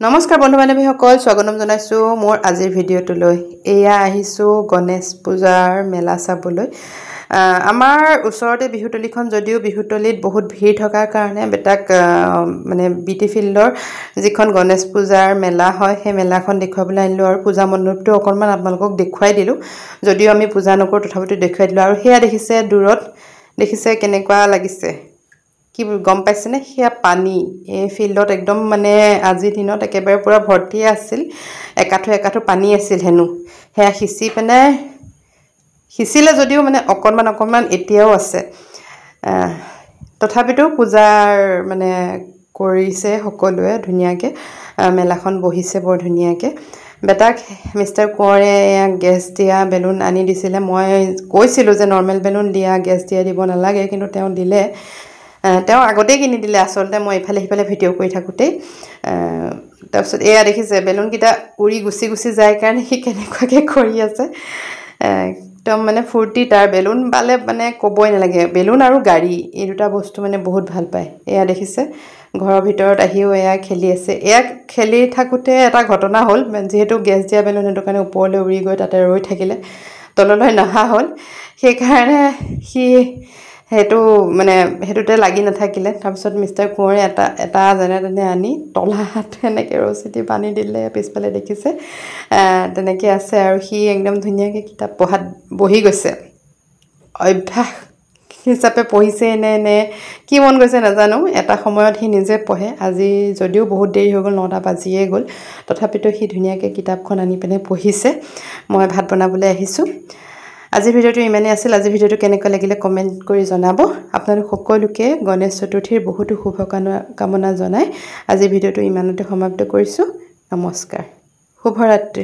নমস্কাৰ বন্ধু বান্ধৱীসকল স্বাগতম জনাইছো মোৰ আজিৰ ভিডিঅ'টোলৈ এয়া আহিছো গণেশ পূজাৰ মেলা চাবলৈ আমাৰ ওচৰতে বিহুতলিখন যদিও বিহুতলিত বহুত ভিৰ থকাৰ কাৰণে বেটাক মানে বিটি ফিল্ডৰ যিখন গণেশ পূজাৰ মেলা হয় সেই মেলাখন দেখুৱাবলৈ আনিলো আৰু পূজা মণ্ডপটো অকণমান আপোনালোকক দেখুৱাই দিলো যদিও আমি পূজা নকৰো তথাপিও দেখুৱাই দিলো আৰু হেয়া দেখিছে দূৰত দেখিছে কেনেকুৱা লাগিছে কি গম পাইছে নে হিয়া পানী এই ফিল্ডত একদম মানে আজি দিনত একেবাৰে পুৰা ভৰ্তি আছিল একাঠু পানী আছিল হেনু হেয়া হিচি পেনে হিচিলে যদিও মানে অকণমান এতিয়াও আছে তথাপিতো পূজাৰ মানে কৰিছে সকলোৱে ধুনিয়াকে মেলাখন বহিছে বৰ ধুনিয়াকে বেটাক মিস্টাৰ কোঁৱৰে গেছ দিয়া বেলুন আনি দিছিলে মই কৈছিলো যে নৰমেল বেলুন দিয়া গেছ দিয়া দিব নালাগে কিন্তু তেওঁ দিলে তেওঁ আগতে কিনি দিলে আসলতে মই ইফালে হিফালে ভিডিঅ' কৰি থাকোতে তাৰপিছত এয়া দেখিছে বেলুন কিটা উৰি গুছি যায় কাৰণে হি কেনেকুৱাকে কৰি আছে একদম মানে ফুৰ্তি তাৰ বেলুন বালে মানে কবই নালাগে বেলুন আৰু গাড়ী এই দুটা বস্তু মানে বহুত ভাল পায় এয়া দেখিছে ঘৰৰ ভিতৰত আহিও এয়া খেলি আছে এয়া খেলি থাকোতে এটা ঘটনা হ'ল যেহেতু গেছ দিয়া বেলুন হেতু কাৰণে ওপৰলৈ উৰি গৈ তাতে ৰৈ থাকিলে তললৈ নহা হ'ল সেই কাৰণে হি হেতু মানে হেতুতে লাগি নাথাকিলে তাৰপিছত মিস্টাৰ কোঁৱৰে এটা যেনে আনি তলা হাত এনেকে ৰচিটি পানী দিলে পিছফালে দেখিছে তেনেকে আছে আৰু হি একদম ধুনিয়াকে কিতাপ পঢ়াত বহি গৈছে অভ্যাস হিচাপে পঢ়িছে নে কি মন গৈছে নাজানো এটা সময়ত হি নিজে পঢ়ে আজি যদিও বহুত দেৰি হৈ গ'ল 9টা বাজিয়ে গ'ল তথাপিতো হি ধুনিয়াকে কিতাপখন আনি পেনে পঢ়িছে মই ভাত বনাবলৈ আহিছো আজি ভিডিঅ'টো ইমানেই আছিল আজি ভিডিঅ'টো কেনেকৈ লাগিলে কমেন্ট কৰি জনাব আপোনালোক সকলোকে গণেশ চতুৰ্থীৰ বহুতো শুভকামনা জনাই আজি ভিডিঅ'টো ইমানতে সমাপ্ত কৰিছো নমস্কাৰ শুভৰাত্ৰি